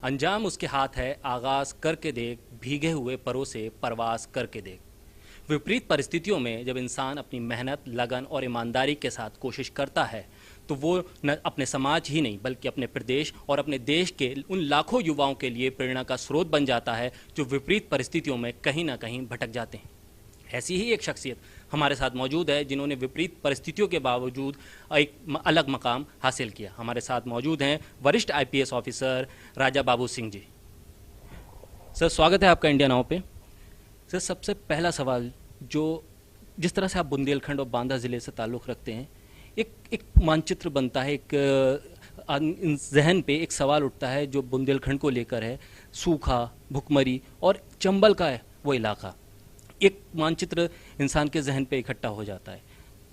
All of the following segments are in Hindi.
अंजाम उसके हाथ है, आगाज करके देख, भीगे हुए परों से परवास करके देख। विपरीत परिस्थितियों में जब इंसान अपनी मेहनत, लगन और ईमानदारी के साथ कोशिश करता है तो वो न अपने समाज ही नहीं बल्कि अपने प्रदेश और अपने देश के उन लाखों युवाओं के लिए प्रेरणा का स्रोत बन जाता है जो विपरीत परिस्थितियों में कहीं ना कहीं भटक जाते हैं। ऐसी ही एक शख्सियत हमारे साथ मौजूद है जिन्होंने विपरीत परिस्थितियों के बावजूद एक अलग मकाम हासिल किया। हमारे साथ मौजूद हैं वरिष्ठ IPS officer Raja Babu Singh ji. Sir, स्वागत है आपका इंडिया नाउ पे। सर, सबसे पहला सवाल, जो जिस तरह से आप बुंदेलखंड और बांदा ज़िले से ताल्लुक़ रखते हैं, एक एक मानचित्र बनता है, एक जहन पे एक सवाल उठता है जो बुंदेलखंड को लेकर है। सूखा, भुखमरी और चंबल का है वो इलाका, एक मानचित्र इंसान के जहन पे इकट्ठा हो जाता है।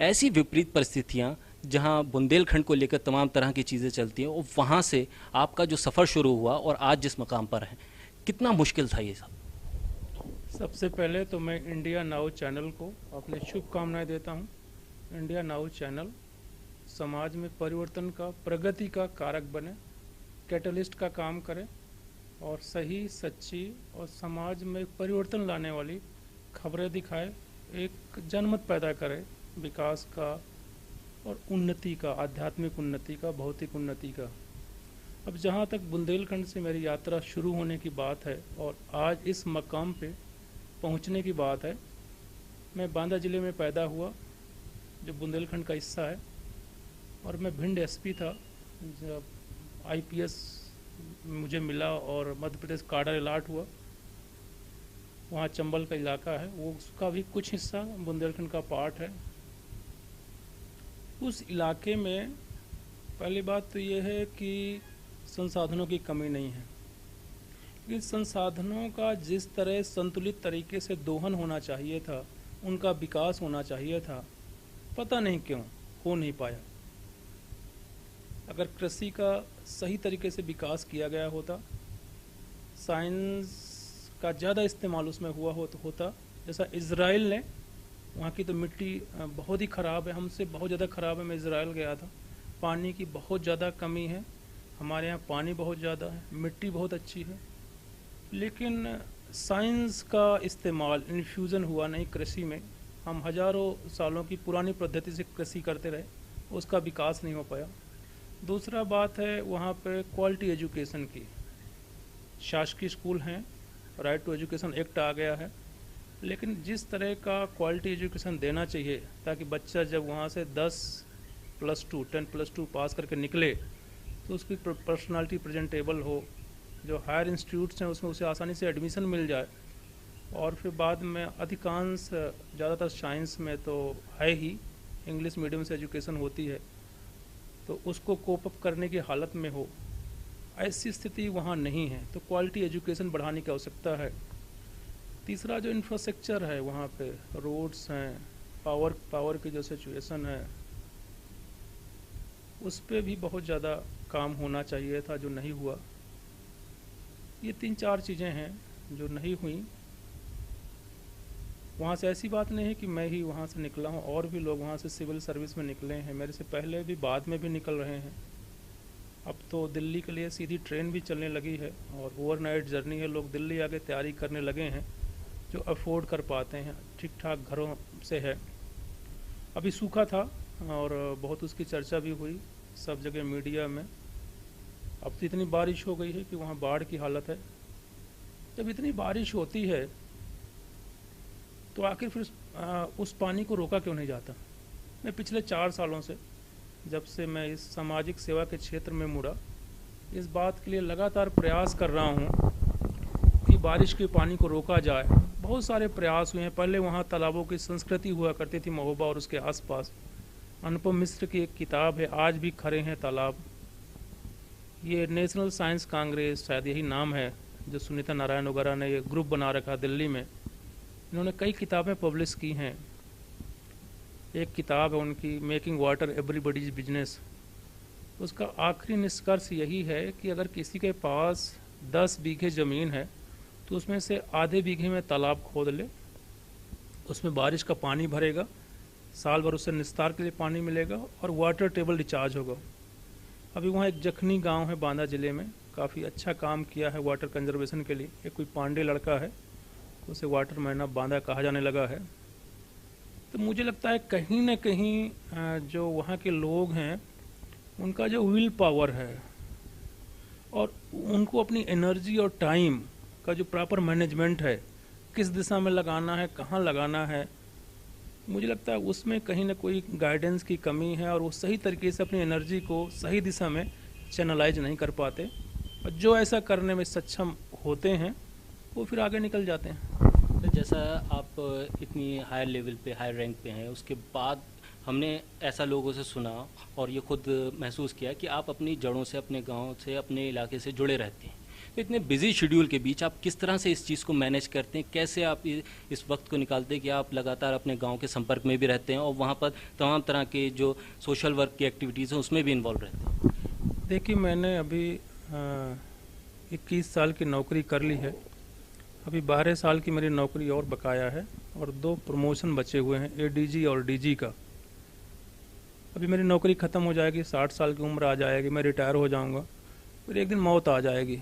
ऐसी विपरीत परिस्थितियाँ जहाँ बुंदेलखंड को लेकर तमाम तरह की चीज़ें चलती हैं, और वहाँ से आपका जो सफ़र शुरू हुआ और आज जिस मकाम पर है, कितना मुश्किल था ये सब? सबसे पहले तो मैं इंडिया नाउ चैनल को अपने शुभकामनाएं देता हूं। इंडिया नाउ चैनल समाज में परिवर्तन का, प्रगति का कारक बने, कैटलिस्ट का काम करे और सही, सच्ची और समाज में परिवर्तन लाने वाली खबरें दिखाए, एक जनमत पैदा करे विकास का और उन्नति का, आध्यात्मिक उन्नति का, भौतिक उन्नति का। अब जहाँ तक बुंदेलखंड से मेरी यात्रा शुरू होने की बात है और आज इस मकाम पे पहुँचने की बात है, मैं बांदा ज़िले में पैदा हुआ जो बुंदेलखंड का हिस्सा है, और मैं भिंड एसपी था जब आईपीएस मुझे मिला और मध्य प्रदेश काडर अलाट हुआ। वहाँ चंबल का इलाका है, वो उसका भी कुछ हिस्सा बुंदेलखंड का पार्ट है। उस इलाके में पहली बात तो ये है कि संसाधनों की कमी नहीं है, कि संसाधनों का जिस तरह संतुलित तरीके से दोहन होना चाहिए था, उनका विकास होना चाहिए था, पता नहीं क्यों हो नहीं पाया। अगर कृषि का सही तरीके से विकास किया गया होता, साइंस का ज़्यादा इस्तेमाल उसमें हुआ होता, जैसा इज़राइल ने, वहाँ की तो मिट्टी बहुत ही ख़राब है, हमसे बहुत ज़्यादा ख़राब है। मैं इज़राइल गया था, पानी की बहुत ज़्यादा कमी है, हमारे यहाँ पानी बहुत ज़्यादा है, मिट्टी बहुत अच्छी है, लेकिन साइंस का इस्तेमाल, इन्फ्यूज़न हुआ नहीं कृषि में। हम हज़ारों सालों की पुरानी पद्धति से कृषि करते रहे, उसका विकास नहीं हो पाया। दूसरा बात है वहाँ पे क्वालिटी एजुकेशन की। शासकीय स्कूल हैं, राइट टू एजुकेशन एक्ट आ गया है, लेकिन जिस तरह का क्वालिटी एजुकेशन देना चाहिए ताकि बच्चा जब वहाँ से 10+2 10+2 पास करके निकले तो उसकी पर्सनालिटी प्रेजेंटेबल हो, जो हायर इंस्टीट्यूट्स हैं उसमें उसे आसानी से एडमिशन मिल जाए, और फिर बाद में अधिकांश, ज़्यादातर साइंस में तो है ही, इंग्लिश मीडियम से एजुकेशन होती है, तो उसको कोप अप करने की हालत में हो, ऐसी स्थिति वहाँ नहीं है। तो क्वालिटी एजुकेशन बढ़ाने की आवश्यकता है। तीसरा जो इंफ्रास्ट्रक्चर है वहाँ पे, रोड्स हैं, पावर की जो सिचुएशन है, उस पर भी बहुत ज़्यादा काम होना चाहिए था, जो नहीं हुआ। ये 3-4 चीज़ें हैं जो नहीं हुई। वहाँ से ऐसी बात नहीं है कि मैं ही वहाँ से निकला हूँ, और भी लोग वहाँ से सिविल सर्विस में निकले हैं, मेरे से पहले भी, बाद में भी निकल रहे हैं। अब तो दिल्ली के लिए सीधी ट्रेन भी चलने लगी है और ओवरनाइट जर्नी है, लोग दिल्ली आके तैयारी करने लगे हैं जो अफोर्ड कर पाते हैं, ठीक ठाक घरों से है। अभी सूखा था और बहुत उसकी चर्चा भी हुई सब जगह मीडिया में। अब तो इतनी बारिश हो गई है कि वहाँ बाढ़ की हालत है। जब इतनी बारिश होती है तो आखिर फिर उस पानी को रोका क्यों नहीं जाता? मैं पिछले 4 सालों से, जब से मैं इस सामाजिक सेवा के क्षेत्र में मुड़ा, इस बात के लिए लगातार प्रयास कर रहा हूँ कि बारिश के पानी को रोका जाए। बहुत सारे प्रयास हुए हैं। पहले वहाँ तालाबों की संस्कृति हुआ करती थी, महोबा और उसके आसपास। अनुपम मिश्र की एक किताब है, आज भी खड़े हैं तालाब। ये नेशनल साइंस कांग्रेस, शायद यही नाम है, जो सुनीता नारायण वगैरह ने ये ग्रुप बना रखा दिल्ली में। इन्होंने कई किताबें पब्लिश की हैं। एक किताब है उनकी, मेकिंग वाटर एवरीबडीज बिजनेस। उसका आखिरी निष्कर्ष यही है कि अगर किसी के पास 10 बीघे ज़मीन है तो उसमें से आधे बीघे में तालाब खोद ले, उसमें बारिश का पानी भरेगा, साल भर उससे निस्तार के लिए पानी मिलेगा और वाटर टेबल रिचार्ज होगा। अभी वहाँ एक जखनी गांव है बांदा ज़िले में, काफ़ी अच्छा काम किया है वाटर कंजर्वेशन के लिए। एक कोई पांडे लड़का है, उसे वाटर मैन ऑफ बांदा कहा जाने लगा है। तो मुझे लगता है कहीं ना कहीं जो वहाँ के लोग हैं उनका जो विल पावर है और उनको अपनी एनर्जी और टाइम का जो प्रॉपर मैनेजमेंट है, किस दिशा में लगाना है, कहाँ लगाना है, मुझे लगता है उसमें कहीं ना कोई गाइडेंस की कमी है और वो सही तरीके से अपनी एनर्जी को सही दिशा में चैनलाइज नहीं कर पाते। और जो ऐसा करने में सक्षम होते हैं वो फिर आगे निकल जाते हैं। तो जैसा आप इतनी हायर लेवल पे, हायर रैंक पे हैं, उसके बाद हमने ऐसा लोगों से सुना और ये खुद महसूस किया कि आप अपनी जड़ों से, अपने गांव से, अपने इलाके से जुड़े रहते हैं। तो इतने बिजी शेड्यूल के बीच आप किस तरह से इस चीज़ को मैनेज करते हैं? कैसे आप इस वक्त को निकालते हैं कि आप लगातार अपने गांव के संपर्क में भी रहते हैं और वहाँ पर तमाम तरह के जो सोशल वर्क की एक्टिविटीज़ हैं उसमें भी इन्वॉल्व रहते हैं? देखिए, मैंने अभी 21 साल की नौकरी कर ली है। अभी 12 साल की मेरी नौकरी और बकाया है और 2 प्रमोशन बचे हुए हैं, एडीजी और डीजी का। अभी मेरी नौकरी ख़त्म हो जाएगी, 60 साल की उम्र आ जाएगी, मैं रिटायर हो जाऊंगा, फिर एक दिन मौत आ जाएगी।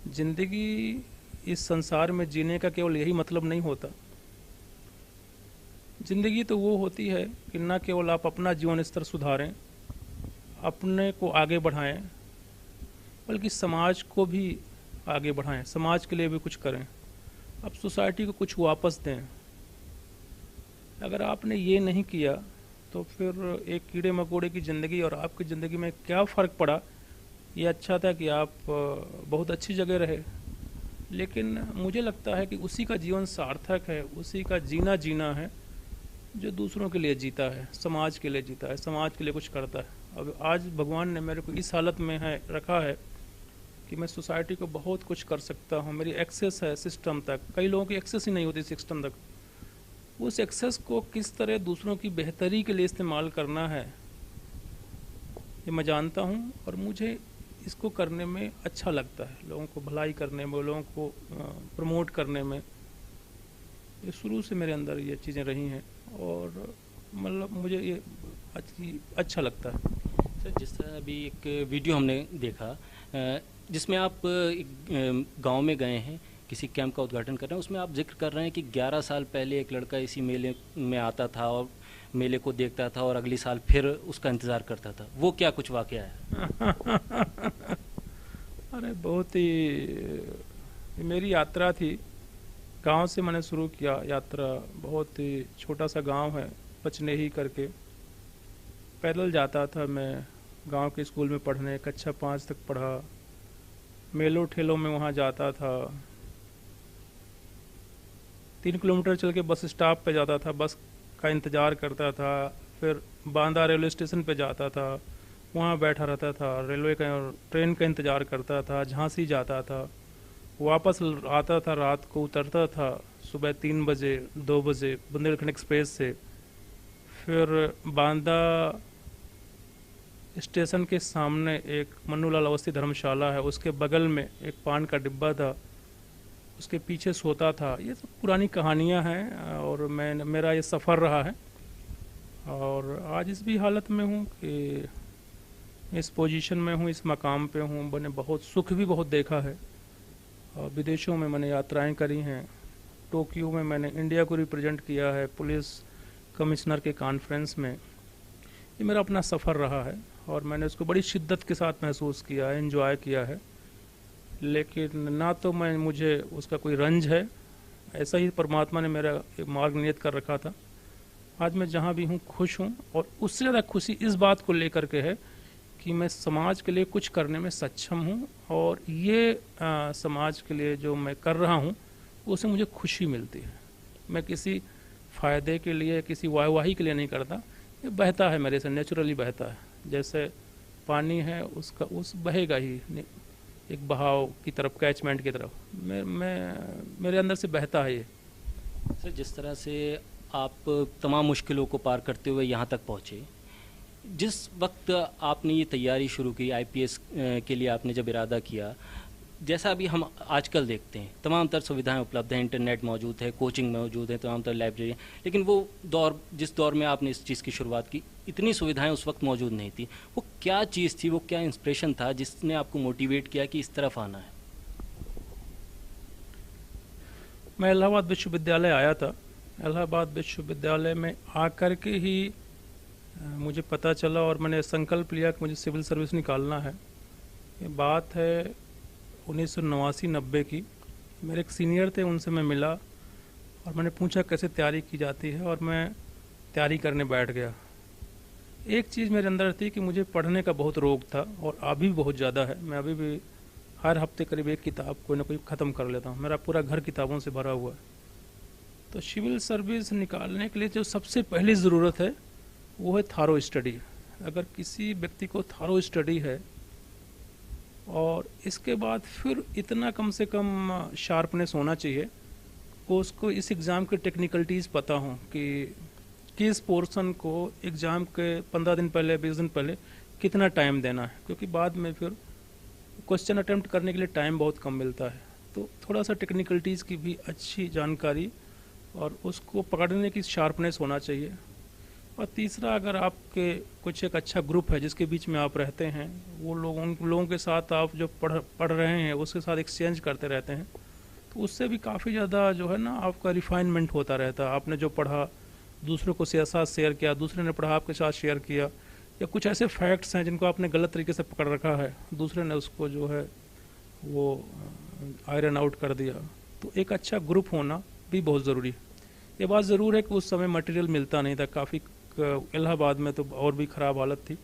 ज़िंदगी इस संसार में जीने का केवल यही मतलब नहीं होता। ज़िंदगी तो वो होती है कि न केवल आप अपना जीवन स्तर सुधारें, अपने को आगे बढ़ाएं, बल्कि समाज को भी आगे बढ़ाएं, समाज के लिए भी कुछ करें, आप सोसाइटी को कुछ वापस दें। अगर आपने ये नहीं किया तो फिर एक कीड़े मकोड़े की ज़िंदगी और आपकी ज़िंदगी में क्या फ़र्क पड़ा। ये अच्छा था कि आप बहुत अच्छी जगह रहे, लेकिन मुझे लगता है कि उसी का जीवन सार्थक है, उसी का जीना है जो दूसरों के लिए जीता है, समाज के लिए जीता है, समाज के लिए कुछ करता है। अब आज भगवान ने मेरे को इस हालत में रखा है कि मैं सोसाइटी को बहुत कुछ कर सकता हूँ। मेरी एक्सेस है सिस्टम तक, कई लोगों की एक्सेस ही नहीं होती सिस्टम तक। उस एक्सेस को किस तरह दूसरों की बेहतरी के लिए इस्तेमाल करना है ये मैं जानता हूँ और मुझे इसको करने में अच्छा लगता है, लोगों को भलाई करने में, लोगों को प्रमोट करने में। ये शुरू से मेरे अंदर ये चीज़ें रही हैं और मतलब मुझे ये अच्छा लगता है। सर, जिस तरह अभी एक वीडियो हमने देखा जिसमें आप एक गांव में गए हैं, किसी कैंप का उद्घाटन कर रहे हैं, उसमें आप जिक्र कर रहे हैं कि 11 साल पहले एक लड़का इसी मेले में आता था और मेले को देखता था और अगली साल फिर उसका इंतज़ार करता था। वो क्या कुछ वाकया है? अरे बहुत ही मेरी यात्रा थी, गांव से मैंने शुरू किया यात्रा। बहुत ही छोटा सा गांव है पचनेही करके, पैदल जाता था मैं गांव के स्कूल में पढ़ने, कक्षा 5 तक पढ़ा। मेलों ठेलों में वहाँ जाता था, 3 किलोमीटर चल के बस स्टॉप पे जाता था, बस का इंतज़ार करता था। फिर बांदा रेलवे स्टेशन पे जाता था, वहाँ बैठा रहता था, रेलवे का ट्रेन का इंतज़ार करता था, झांसी जाता था, वापस आता था, रात को उतरता था सुबह 3 बजे 2 बजे बुंदेलखंड एक्सप्रेस से। फिर बांदा स्टेशन के सामने एक मन्नूलाल अवस्थी धर्मशाला है, उसके बगल में एक पान का डिब्बा था, उसके पीछे सोता था। ये सब पुरानी कहानियां हैं और मेरा ये सफ़र रहा है और आज इस भी हालत में हूँ कि इस पोजीशन में हूँ, इस मकाम पे हूँ। मैंने बहुत सुख भी बहुत देखा है और विदेशों में मैंने यात्राएं करी हैं। टोक्यो में मैंने इंडिया को रिप्रेजेंट किया है पुलिस कमिश्नर के कॉन्फ्रेंस में। ये मेरा अपना सफ़र रहा है और मैंने उसको बड़ी शिद्दत के साथ महसूस किया है, एंजॉय किया है। लेकिन ना तो मुझे उसका कोई रंज है, ऐसा ही परमात्मा ने मेरा एक मार्ग नियत कर रखा था। आज मैं जहाँ भी हूँ खुश हूँ और उससे ज़्यादा खुशी इस बात को लेकर के है कि मैं समाज के लिए कुछ करने में सक्षम हूँ और ये समाज के लिए जो मैं कर रहा हूँ उससे मुझे खुशी मिलती है। मैं किसी फ़ायदे के लिए, किसी वाहवाही के लिए नहीं करता, ये बहता है मेरे से, नेचुरली बहता है। जैसे पानी है उसका उस बहेगा ही एक बहाव की तरफ, कैचमेंट की तरफ। मेरे अंदर से बहता है ये। सर, जिस तरह से आप तमाम मुश्किलों को पार करते हुए यहाँ तक पहुँचे, जिस वक्त आपने ये तैयारी शुरू की आईपीएस के लिए, आपने जब इरादा किया, जैसा अभी हम आजकल देखते हैं तमाम तर सुविधाएं उपलब्ध हैं, इंटरनेट मौजूद है, कोचिंग मौजूद है, तमाम तर लाइब्रेरी, लेकिन वो दौर, जिस दौर में आपने इस चीज़ की शुरुआत की, इतनी सुविधाएं उस वक्त मौजूद नहीं थी, वो क्या चीज़ थी, वो क्या इंस्पिरेशन था जिसने आपको मोटिवेट किया कि इस तरफ आना है? मैं इलाहाबाद विश्वविद्यालय आया था। इलाहाबाद विश्वविद्यालय में आकर के ही मुझे पता चला और मैंने संकल्प लिया कि मुझे सिविल सर्विस निकालना है। ये बात है 1989-90 की। मेरे एक सीनियर थे, उनसे मैं मिला और मैंने पूछा कैसे तैयारी की जाती है, और मैं तैयारी करने बैठ गया। एक चीज़ मेरे अंदर थी कि मुझे पढ़ने का बहुत रोग था, और अभी भी बहुत ज़्यादा है। मैं अभी भी हर हफ्ते करीब एक किताब कोई ना कोई ख़त्म कर लेता हूँ। मेरा पूरा घर किताबों से भरा हुआ है। तो सिविल सर्विस निकालने के लिए जो सबसे पहली ज़रूरत है वो है थारो स्टडी। अगर किसी व्यक्ति को थारो स्टडी है और इसके बाद फिर इतना कम से कम शार्पनेस होना चाहिए वो उसको इस एग्ज़ाम के टेक्निकलिटीज़ पता हों कि किस पोर्शन को एग्ज़ाम के 15 दिन पहले 20 दिन पहले कितना टाइम देना है, क्योंकि बाद में फिर क्वेश्चन अटेम्प्ट करने के लिए टाइम बहुत कम मिलता है। तो थोड़ा सा टेक्निकलिटीज़ की भी अच्छी जानकारी और उसको पकड़ने की शार्पनेस होना चाहिए। और तीसरा, अगर आपके कुछ एक अच्छा ग्रुप है जिसके बीच में आप रहते हैं, वो लोग उन लोगों के साथ आप जो पढ़ रहे हैं उसके साथ एक्सचेंज करते रहते हैं, तो उससे भी काफ़ी ज़्यादा जो है ना आपका रिफाइनमेंट होता रहता है। आपने जो पढ़ा दूसरों को साथ शेयर किया, दूसरे ने पढ़ा आपके साथ शेयर किया, या कुछ ऐसे फैक्ट्स हैं जिनको आपने गलत तरीके से पकड़ रखा है, दूसरे ने उसको जो है वो आयरन आउट कर दिया। तो एक अच्छा ग्रुप होना भी बहुत ज़रूरी है। ये बात ज़रूर है कि उस समय मटेरियल मिलता नहीं था, काफ़ी इलाहाबाद में तो और भी ख़राब हालत थी।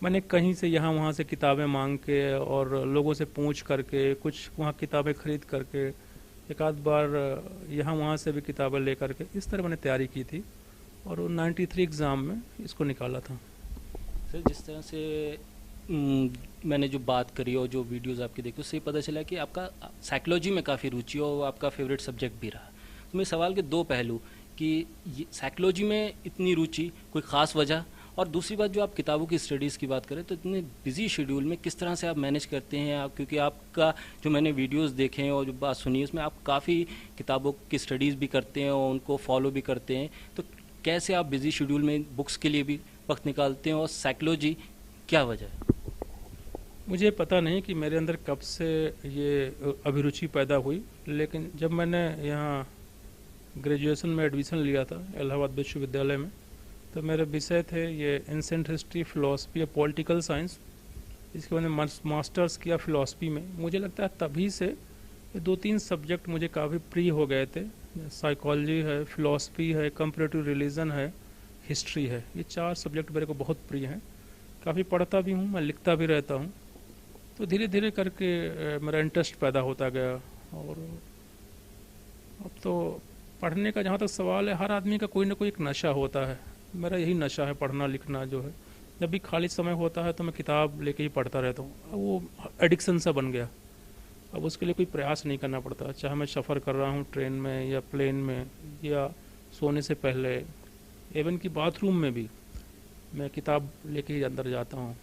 मैंने कहीं से यहाँ वहाँ से किताबें मांग के और लोगों से पूछ करके, कुछ वहाँ किताबें ख़रीद करके, एक आध बार यहाँ वहाँ से भी किताबें ले करके, इस तरह मैंने तैयारी की थी और 93 एग्ज़ाम में इसको निकाला था। सर, जिस तरह से मैंने जो बात करी और जो वीडियोस आपकी देखी उससे पता चला कि आपका साइकोलॉजी में काफ़ी रुचि हो, वो आपका फेवरेट सब्जेक्ट भी रहा। तो मेरे सवाल के दो पहलू कि साइकोलॉजी में इतनी रुचि, कोई ख़ास वजह, और दूसरी बात जो आप किताबों की स्टडीज़ की बात करें तो इतने बिजी शेड्यूल में किस तरह से आप मैनेज करते हैं आप, क्योंकि आपका जो मैंने वीडियोस देखे हैं और जो बात सुनी उसमें आप काफ़ी किताबों की स्टडीज़ भी करते हैं और उनको फॉलो भी करते हैं, तो कैसे आप बिजी शेड्यूल में बुक्स के लिए भी वक्त निकालते हैं, और साइकोलॉजी क्या वजह है? मुझे पता नहीं कि मेरे अंदर कब से ये अभिरुचि पैदा हुई, लेकिन जब मैंने यहाँ ग्रेजुएशन में एडमिशन लिया था इलाहाबाद विश्वविद्यालय में, तो मेरे विषय थे ये एंशिएंट हिस्ट्री, फिलॉसफी और पॉलिटिकल साइंस। इसके बाद मैंने मास्टर्स किया फिलॉसफी में। मुझे लगता है तभी से ये 2-3 सब्जेक्ट मुझे काफ़ी प्रिय हो गए थे। साइकोलॉजी है, फिलॉसफी है, कंपैरेटिव रिलीजन है, हिस्ट्री है। ये 4 सब्जेक्ट मेरे को बहुत प्रिय हैं। काफ़ी पढ़ता भी हूँ, मैं लिखता भी रहता हूँ। तो धीरे धीरे करके मेरा इंटरेस्ट पैदा होता गया। और अब तो पढ़ने का जहाँ तक सवाल है, हर आदमी का कोई ना कोई एक नशा होता है। मेरा यही नशा है, पढ़ना लिखना जो है। जब भी खाली समय होता है तो मैं किताब लेके ही पढ़ता रहता हूँ। वो एडिक्शन सा बन गया। अब उसके लिए कोई प्रयास नहीं करना पड़ता, चाहे मैं सफ़र कर रहा हूँ ट्रेन में या प्लेन में या सोने से पहले, इवन कि बाथरूम में भी मैं किताब लेके ही अंदर जाता हूँ।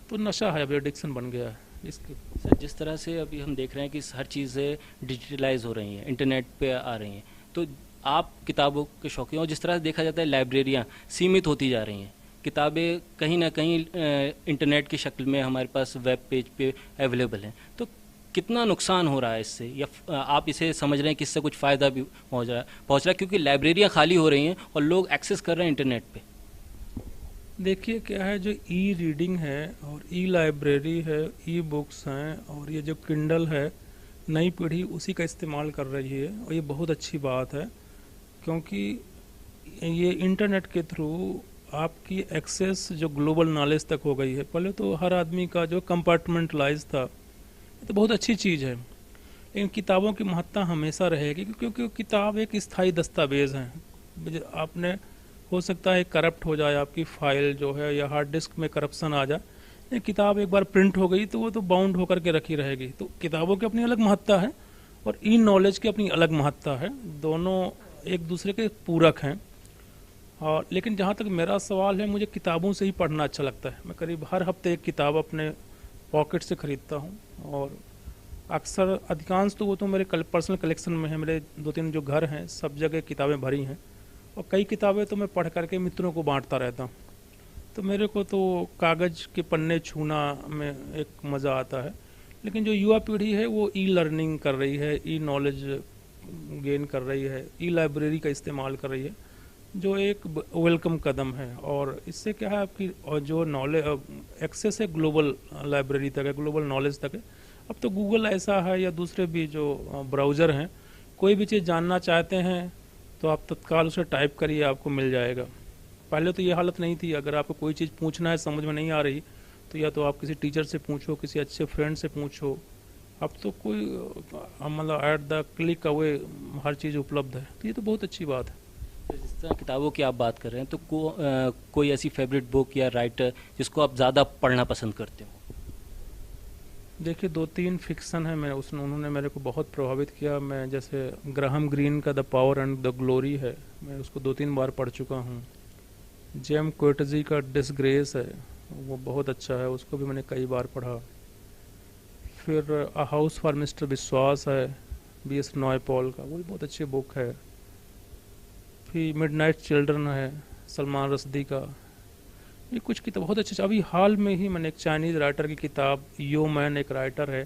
तो नशा है, अब एडिक्शन बन गया है इसके। सर, जिस तरह से अभी हम देख रहे हैं कि हर चीज़ें डिजिटलाइज हो रही हैं, इंटरनेट पे आ रही हैं, तो आप किताबों के शौकीन, और जिस तरह से देखा जाता है लाइब्रेरियाँ सीमित होती जा रही हैं, किताबें कहीं ना कहीं इंटरनेट की शक्ल में हमारे पास वेब पेज पे अवेलेबल हैं, तो कितना नुकसान हो रहा है इससे, या आप इसे समझ रहे हैं कि इससे कुछ फ़ायदा भी पहुंच रहा है, क्योंकि लाइब्रेरियाँ खाली हो रही हैं और लोग एक्सेस कर रहे हैं इंटरनेट पे? देखिए क्या है, जो ई रीडिंग है और ई लाइब्रेरी है, ई बुक्स हैं, और ये जो किंडल है, नई पीढ़ी उसी का इस्तेमाल कर रही है और ये बहुत अच्छी बात है, क्योंकि ये इंटरनेट के थ्रू आपकी एक्सेस जो ग्लोबल नॉलेज तक हो गई है। पहले तो हर आदमी का जो कंपार्टमेंटलाइज था, तो बहुत अच्छी चीज़ है, लेकिन किताबों की महत्ता हमेशा रहेगी, क्योंकि किताब एक स्थायी दस्तावेज़ है। आपने हो सकता है करप्ट हो जाए आपकी फाइल जो है, या हार्ड डिस्क में करप्शन आ जाए, लेकिन किताब एक बार प्रिंट हो गई तो वो तो बाउंड होकर के रखी रहेगी। तो किताबों की अपनी अलग महत्ता है और ई नॉलेज की अपनी अलग महत्ता है, दोनों एक दूसरे के पूरक हैं। और लेकिन जहाँ तक मेरा सवाल है, मुझे किताबों से ही पढ़ना अच्छा लगता है। मैं करीब हर हफ्ते एक किताब अपने पॉकेट से ख़रीदता हूँ, और अक्सर अधिकांश तो वो तो मेरे पर्सनल कलेक्शन में है। मेरे 2-3 जो घर हैं सब जगह किताबें भरी हैं, और कई किताबें तो मैं पढ़ करके मित्रों को बांटता रहता हूँ। तो मेरे को तो कागज़ के पन्ने छूना में एक मज़ा आता है, लेकिन जो युवा पीढ़ी है वो ई लर्निंग कर रही है, ई नॉलेज गेन कर रही है, ई लाइब्रेरी का इस्तेमाल कर रही है, जो एक वेलकम कदम है। और इससे क्या है, आपकी और जो नॉलेज एक्सेस है ग्लोबल लाइब्रेरी तक है, ग्लोबल नॉलेज तक है। अब तो गूगल ऐसा है या दूसरे भी जो ब्राउज़र हैं, कोई भी चीज़ जानना चाहते हैं तो आप तत्काल उसे टाइप करिए, आपको मिल जाएगा। पहले तो ये हालत नहीं थी, अगर आपको कोई चीज़ पूछना है समझ में नहीं आ रही तो या तो आप किसी टीचर से पूछो, किसी अच्छे फ्रेंड से पूछो। अब तो कोई मतलब एट द क्लिक अवे हर चीज़ उपलब्ध है, तो ये तो बहुत अच्छी बात है। तो जिस तरह किताबों की आप बात कर रहे हैं, तो कोई ऐसी फेवरेट बुक या राइटर जिसको आप ज़्यादा पढ़ना पसंद करते हो? देखिए, 2-3 फिक्सन है, मैं उसने उन्होंने मेरे को बहुत प्रभावित किया। मैं जैसे ग्राहम ग्रीन का the power and the glory है, मैं उसको 2-3 बार पढ़ चुका हूँ। जेम क्वेटजी का डिसग्रेस है, वो बहुत अच्छा है, उसको भी मैंने कई बार पढ़ा। फिर अ हाउस फॉर मिस्टर विश्वास है, B.S. नॉयपॉल का, वो भी बहुत अच्छी बुक है। फिर मिडनाइट चिल्ड्रन है, सलमान रश्दी का। ये कुछ किताब बहुत अच्छी। अभी हाल में ही मैंने एक चाइनीज़ राइटर की किताब, यो मैन एक राइटर है,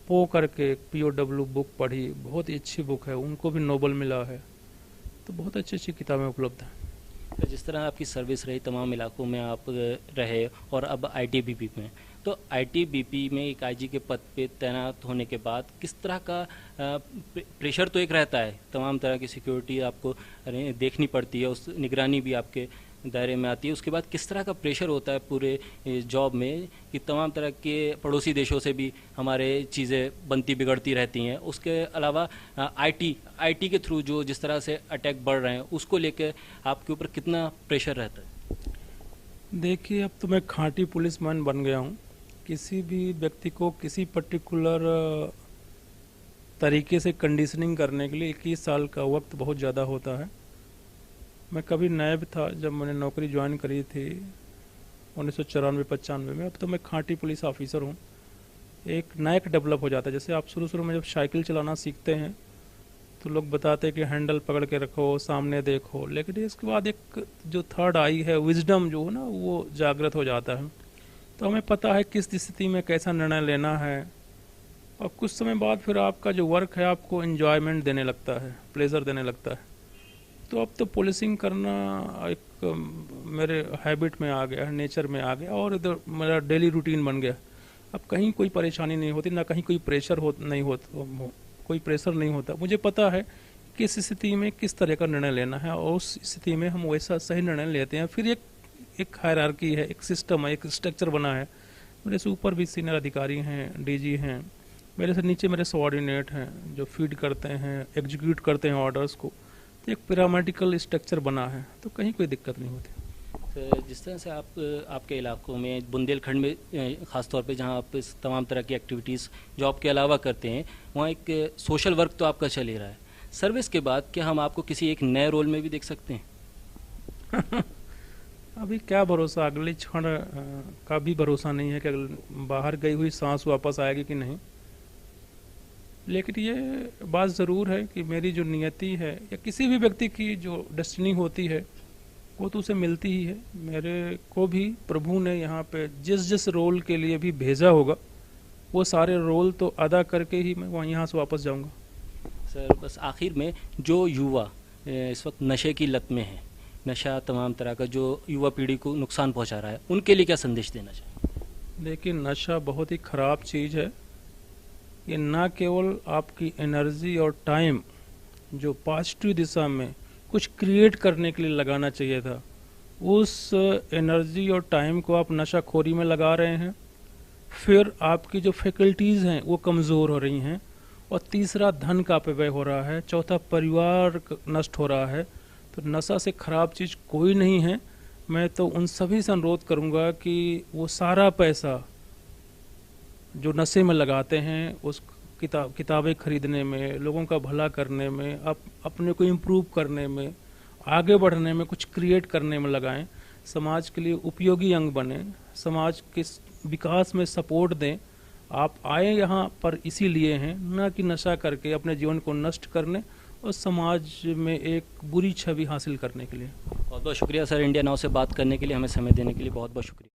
पो करके, POW बुक पढ़ी, बहुत ही अच्छी बुक है, उनको भी नोबल मिला है। तो बहुत अच्छी अच्छी किताबें उपलब्ध हैं। तो जिस तरह आपकी सर्विस रही, तमाम इलाकों में आप रहे और अब ITBP में, तो ITBP में एक IG के पद पे तैनात होने के बाद किस तरह का प्रेशर तो एक रहता है, तमाम तरह की सिक्योरिटी आपको देखनी पड़ती है, उस निगरानी भी आपके दायरे में आती है। उसके बाद किस तरह का प्रेशर होता है पूरे जॉब में कि तमाम तरह के पड़ोसी देशों से भी हमारे चीज़ें बनती बिगड़ती रहती हैं। उसके अलावा IT के थ्रू जो जिस तरह से अटैक बढ़ रहे हैं, उसको लेकर आपके ऊपर कितना प्रेशर रहता है? देखिए, अब तो मैं खांटी पुलिसमैन बन गया हूँ। किसी भी व्यक्ति को किसी पर्टिकुलर तरीके से कंडीशनिंग करने के लिए 21 साल का वक्त बहुत ज़्यादा होता है। मैं कभी नायब था जब मैंने नौकरी ज्वाइन करी थी 1994-95 में। अब तो मैं खांटी पुलिस ऑफिसर हूँ। एक नायक डेवलप हो जाता है। जैसे आप शुरू में जब साइकिल चलाना सीखते हैं तो लोग बताते हैं कि हैंडल पकड़ के रखो, सामने देखो, लेकिन इसके बाद एक जो थर्ड आई है, विजडम जो है ना, वो जागृत हो जाता है। तो हमें पता है किस स्थिति में कैसा निर्णय लेना है, और कुछ समय बाद फिर आपका जो वर्क है आपको एंजॉयमेंट देने लगता है, प्लेजर देने लगता है। तो अब तो पुलिसिंग करना एक मेरे हैबिट में आ गया है, नेचर में आ गया, और इधर मेरा डेली रूटीन बन गया। अब कहीं कोई परेशानी नहीं होती, ना कहीं कोई प्रेशर कोई प्रेशर नहीं होता। मुझे पता है किस स्थिति में किस तरह का निर्णय लेना है, और उस स्थिति में हम वैसा सही निर्णय लेते हैं। फिर एक हायरार्की है, एक सिस्टम है, एक स्ट्रक्चर बना है। मेरे से ऊपर भी सीनियर अधिकारी हैं, DG हैं, मेरे से नीचे मेरे सबऑर्डिनेट हैं जो फीड करते हैं, एग्जीक्यूट करते हैं ऑर्डर्स को। तो एक पिरामिडिकल स्ट्रक्चर बना है, तो कहीं कोई दिक्कत नहीं होती। तो जिस तरह से आपके इलाकों में, बुंदेलखंड में ख़ासतौर पे, जहाँ आप इस तमाम तरह की एक्टिविटीज़ जॉब के अलावा करते हैं, वहाँ एक सोशल वर्क तो आपका चल ही रहा है। सर्विस के बाद क्या हम आपको किसी एक नए रोल में भी देख सकते हैं? अभी क्या भरोसा, अगले क्षण का भी भरोसा नहीं है कि बाहर गई हुई सांस वापस आएगी कि नहीं। लेकिन ये बात ज़रूर है कि मेरी जो नियति है, या किसी भी व्यक्ति की जो डेस्टिनी होती है, वो तो उसे मिलती ही है। मेरे को भी प्रभु ने यहाँ पे जिस जिस रोल के लिए भी भेजा होगा, वो सारे रोल तो अदा करके ही मैं वहाँ यहाँ से वापस जाऊँगा। सर, बस आखिर में, जो युवा इस वक्त नशे की लत में है, नशा तमाम तरह का जो युवा पीढ़ी को नुकसान पहुँचा रहा है, उनके लिए क्या संदेश देना चाहिए? देखिए, नशा बहुत ही ख़राब चीज़ है। ये ना केवल आपकी एनर्जी और टाइम जो पॉजिटिव दिशा में कुछ क्रिएट करने के लिए लगाना चाहिए था, उस एनर्जी और टाइम को आप नशाखोरी में लगा रहे हैं। फिर आपकी जो फैकल्टीज़ हैं वो कमज़ोर हो रही हैं, और तीसरा धन का अपव्यय हो रहा है, चौथा परिवार नष्ट हो रहा है। तो नशा से ख़राब चीज़ कोई नहीं है। मैं तो उन सभी से अनुरोध करूँगा कि वो सारा पैसा जो नशे में लगाते हैं, उस किताबें खरीदने में, लोगों का भला करने में, अपने को इम्प्रूव करने में, आगे बढ़ने में, कुछ क्रिएट करने में लगाएं। समाज के लिए उपयोगी अंग बने, समाज के विकास में सपोर्ट दें। आप आए यहाँ पर इसीलिए हैं, न कि नशा करके अपने जीवन को नष्ट करने और समाज में एक बुरी छवि हासिल करने के लिए। बहुत बहुत शुक्रिया सर, इंडिया नाउ से बात करने के लिए, हमें समय देने के लिए बहुत बहुत शुक्रिया।